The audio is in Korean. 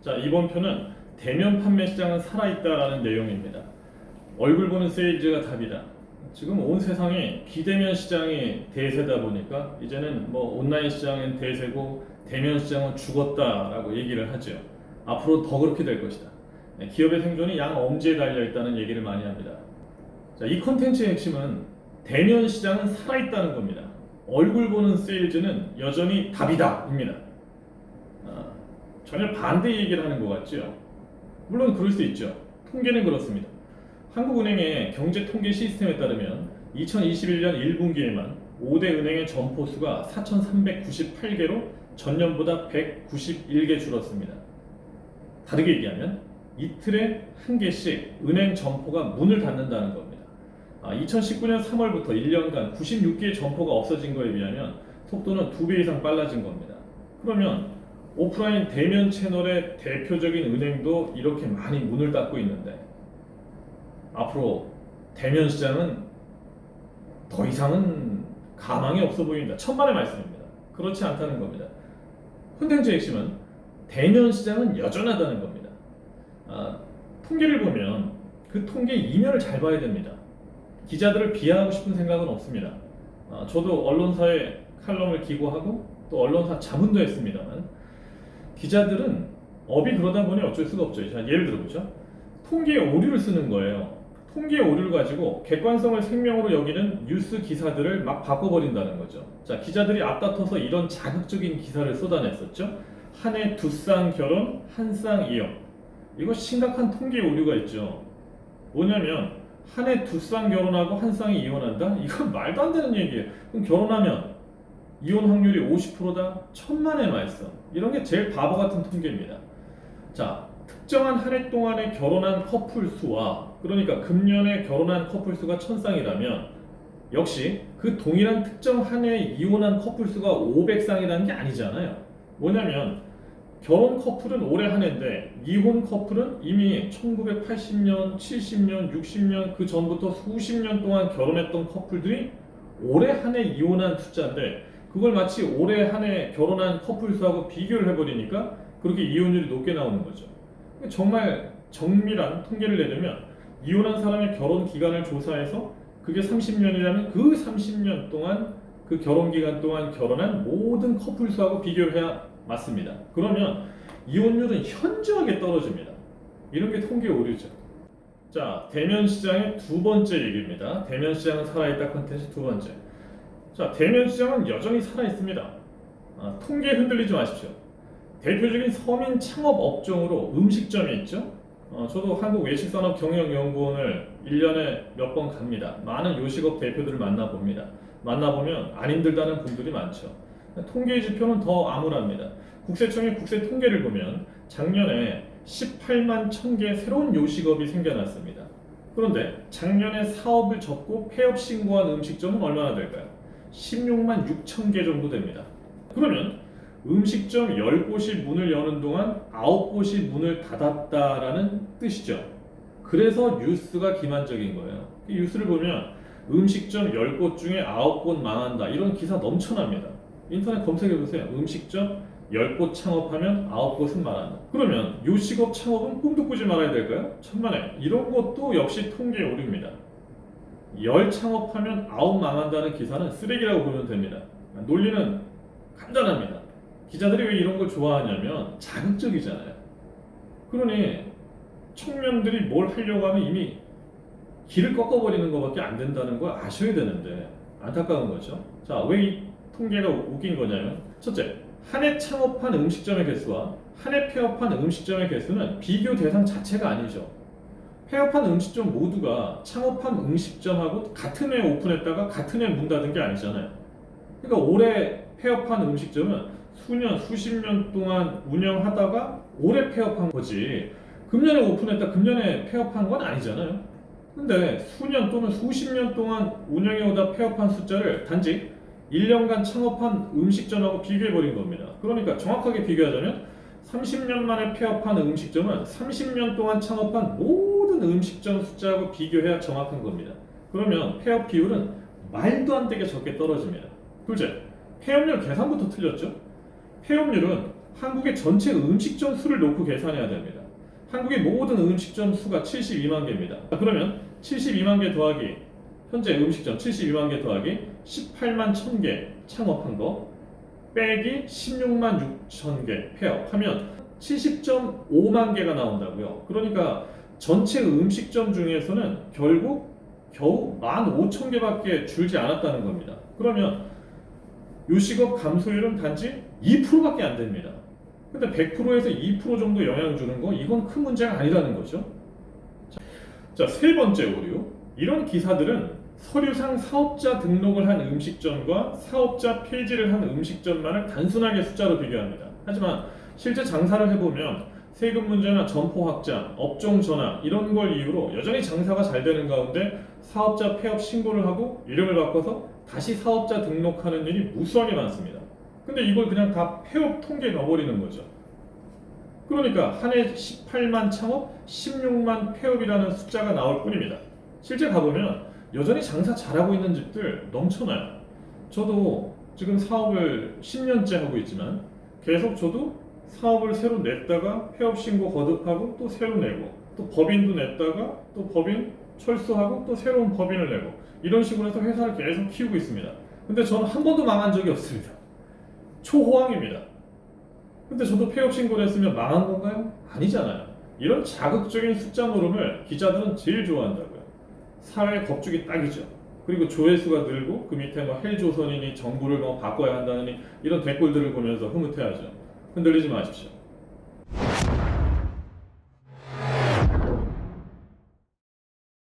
자, 이번 편은 대면 판매 시장은 살아있다라는 내용입니다. 얼굴 보는 세일즈가 답이다. 지금 온 세상이 비대면 시장이 대세다 보니까 이제는 뭐 온라인 시장은 대세고 대면 시장은 죽었다라고 얘기를 하죠. 앞으로 더 그렇게 될 것이다. 기업의 생존이 양 엄지에 달려 있다는 얘기를 많이 합니다. 자, 이 콘텐츠의 핵심은 대면 시장은 살아있다는 겁니다. 얼굴 보는 세일즈는 여전히 답이다입니다. 전혀 반대 얘기를 하는 것 같죠. 물론 그럴 수 있죠. 통계는 그렇습니다. 한국은행의 경제통계 시스템에 따르면 2021년 1분기에만 5대 은행의 점포 수가 4,398개로 전년보다 191개 줄었습니다. 다르게 얘기하면 이틀에 한 개씩 은행 점포가 문을 닫는다는 겁니다. 2019년 3월부터 1년간 96개의 점포가 없어진 거에 비하면 속도는 2배 이상 빨라진 겁니다. 그러면 오프라인 대면 채널의 대표적인 은행도 이렇게 많이 문을 닫고 있는데 앞으로 대면 시장은 더 이상은 가망이 없어 보인다. 천만의 말씀입니다. 그렇지 않다는 겁니다. 콘텐츠의 핵심은 대면 시장은 여전하다는 겁니다. 통계를 보면 그 통계 이면을 잘 봐야 됩니다. 기자들을 비하하고 싶은 생각은 없습니다. 저도 언론사에 칼럼을 기고하고 또 언론사 자문도 했습니다만 기자들은 업이 그러다 보니 어쩔 수가 없죠. 자, 예를 들어보죠. 통계 오류를 쓰는 거예요. 통계 오류를 가지고 객관성을 생명으로 여기는 뉴스 기사들을 막 바꿔버린다는 거죠. 자, 기자들이 앞다퉈서 이런 자극적인 기사를 쏟아냈었죠. 한 해 2쌍 결혼, 1쌍 이혼. 이거 심각한 통계 오류가 있죠. 뭐냐면 한 해 2쌍 결혼하고 1쌍이 이혼한다? 이건 말도 안 되는 얘기예요. 그럼 결혼하면 이혼 확률이 50%다? 천만의 말씀. 이런 게 제일 바보 같은 통계입니다. 자, 특정한 한 해 동안에 결혼한 커플 수와 그러니까 금년에 결혼한 커플 수가 1000쌍이라면 역시 그 동일한 특정 한 해에 이혼한 커플 수가 500쌍이라는 게 아니잖아요. 뭐냐면 결혼 커플은 올해 한 해인데 이혼 커플은 이미 1980년, 70년, 60년 그 전부터 수십 년 동안 결혼했던 커플들이 올해 한 해 이혼한 숫자인데 그걸 마치 올해 한 해 결혼한 커플 수하고 비교를 해버리니까 그렇게 이혼율이 높게 나오는 거죠. 정말 정밀한 통계를 내려면 이혼한 사람의 결혼 기간을 조사해서 그게 30년이라면 그 30년 동안 그 결혼 기간 동안 결혼한 모든 커플 수하고 비교를 해야 맞습니다. 그러면 이혼율은 현저하게 떨어집니다. 이런 게 통계 오류죠. 자, 대면 시장의 두 번째 얘기입니다. 대면 시장은 살아있다 컨텐츠 두 번째. 자, 대면 시장은 여전히 살아있습니다. 통계에 흔들리지 마십시오. 대표적인 서민 창업 업종으로 음식점이 있죠. 저도 한국외식산업경영연구원을 1년에 몇 번 갑니다. 많은 요식업 대표들을 만나봅니다. 만나보면 안 힘들다는 분들이 많죠. 통계의 지표는 더 암울합니다. 국세청의 국세 통계를 보면 작년에 18만 1000개 새로운 요식업이 생겨났습니다. 그런데 작년에 사업을 접고 폐업 신고한 음식점은 얼마나 될까요? 16만 6천 개 정도 됩니다. 그러면 음식점 10곳이 문을 여는 동안 9곳이 문을 닫았다라는 뜻이죠. 그래서 뉴스가 기만적인 거예요. 이 뉴스를 보면 음식점 10곳 중에 9곳 망한다 이런 기사 넘쳐납니다. 인터넷 검색해보세요. 음식점 10곳 창업하면 9곳은 망한다. 그러면 요식업 창업은 꿈도 꾸지 말아야 될까요? 천만에. 이런 것도 역시 통계 오류입니다. 10 창업하면 9 망한다는 기사는 쓰레기라고 보면 됩니다. 논리는 간단합니다. 기자들이 왜 이런 걸 좋아하냐면 자극적이잖아요. 그러니 청년들이 뭘 하려고 하면 이미 길을 꺾어버리는 것밖에 안 된다는 걸 아셔야 되는데 안타까운 거죠. 자, 왜 이 통계가 웃긴 거냐면 첫째, 한 해 창업한 음식점의 개수와 한 해 폐업한 음식점의 개수는 비교 대상 자체가 아니죠. 폐업한 음식점 모두가 창업한 음식점하고 같은 해에 오픈했다가 같은 해에 문 닫은 게 아니잖아요. 그러니까 올해 폐업한 음식점은 수년, 수십 년 동안 운영하다가 올해 폐업한 거지 금년에 오픈했다 금년에 폐업한 건 아니잖아요. 근데 수년 또는 수십 년 동안 운영해오다 폐업한 숫자를 단지 1년간 창업한 음식점하고 비교해버린 겁니다. 그러니까 정확하게 비교하자면 30년 만에 폐업한 음식점은 30년 동안 창업한 모든 음식점 숫자하고 비교해야 정확한 겁니다. 그러면 폐업 비율은 말도 안 되게 적게 떨어집니다. 둘째, 폐업률 계산부터 틀렸죠? 폐업률은 한국의 전체 음식점 수를 놓고 계산해야 됩니다. 한국의 모든 음식점 수가 72만 개입니다. 그러면 72만 개 더하기 현재 음식점 72만 개 더하기 18만 1000개 창업한 거 빼기 16만 6천 개 폐업하면 70.5만 개가 나온다고요. 그러니까 전체 음식점 중에서는 결국 겨우 15,000개밖에 줄지 않았다는 겁니다. 그러면 요식업 감소율은 단지 2%밖에 안 됩니다. 근데 100%에서 2% 정도 영향을 주는 거 이건 큰 문제가 아니라는 거죠. 자, 세 번째 오류. 이런 기사들은 서류상 사업자 등록을 한 음식점과 사업자 폐지를 한 음식점만을 단순하게 숫자로 비교합니다. 하지만 실제 장사를 해보면 세금 문제나 점포 확장, 업종 전환 이런 걸 이유로 여전히 장사가 잘 되는 가운데 사업자 폐업 신고를 하고 이름을 바꿔서 다시 사업자 등록하는 일이 무수하게 많습니다. 근데 이걸 그냥 다 폐업 통계에 넣어버리는 거죠. 그러니까 한 해 18만 창업, 16만 폐업이라는 숫자가 나올 뿐입니다. 실제 가보면 여전히 장사 잘하고 있는 집들 넘쳐나요. 저도 지금 사업을 10년째 하고 있지만 계속 저도 사업을 새로 냈다가 폐업 신고 거듭하고 또 새로 내고 또 법인도 냈다가 또 법인 철수하고 또 새로운 법인을 내고 이런 식으로 해서 회사를 계속 키우고 있습니다. 근데 저는 한 번도 망한 적이 없습니다. 초호황입니다. 근데 저도 폐업 신고를 했으면 망한 건가요? 아니잖아요. 이런 자극적인 숫자 노름을 기자들은 제일 좋아한다고요. 사회 겁주기 딱이죠. 그리고 조회수가 늘고 그 밑에 뭐 헬조선이니 정부를 뭐 바꿔야 한다느니 이런 댓글들을 보면서 흐뭇해하죠. 흔들리지 마십시오.